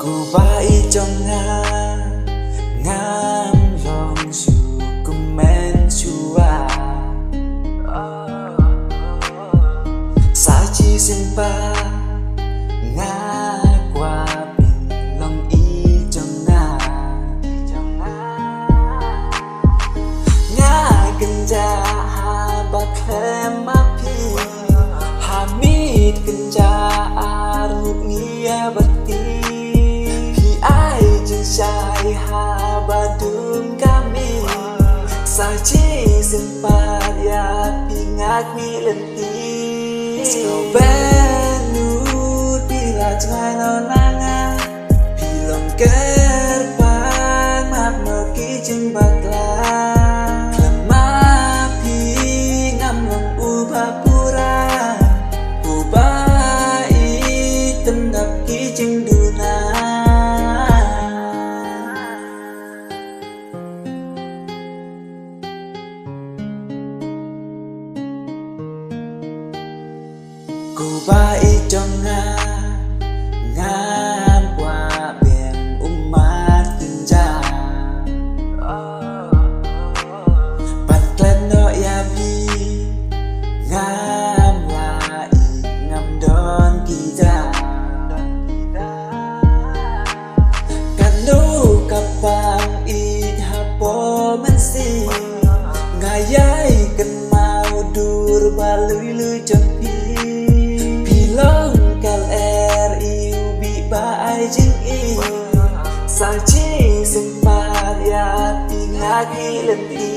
Ku bai trong ngam lòng dù cùng men chua sa chi sinh ba nga qua bình lòng y trong nga cần ja ha ba klem ma pi ha mi cần ja aru ngia bati Shai ha badum kami sa chi sempat ya pingat mi lenti so benut bila jangan nonanga bilong kerpan mak meki jeng bakla lemah pi ngam long ubah pura ubah tendap ki jeng duna Ku bai trong ngam qua biển umat tinja Pan klen no ya bi ngam lai ngam don kita Kanu kapang I hapo mensi ngayai kan mau dur balui lu jampi Long kal RIUB baai jing I Sang chi sempat ya tingagi lenti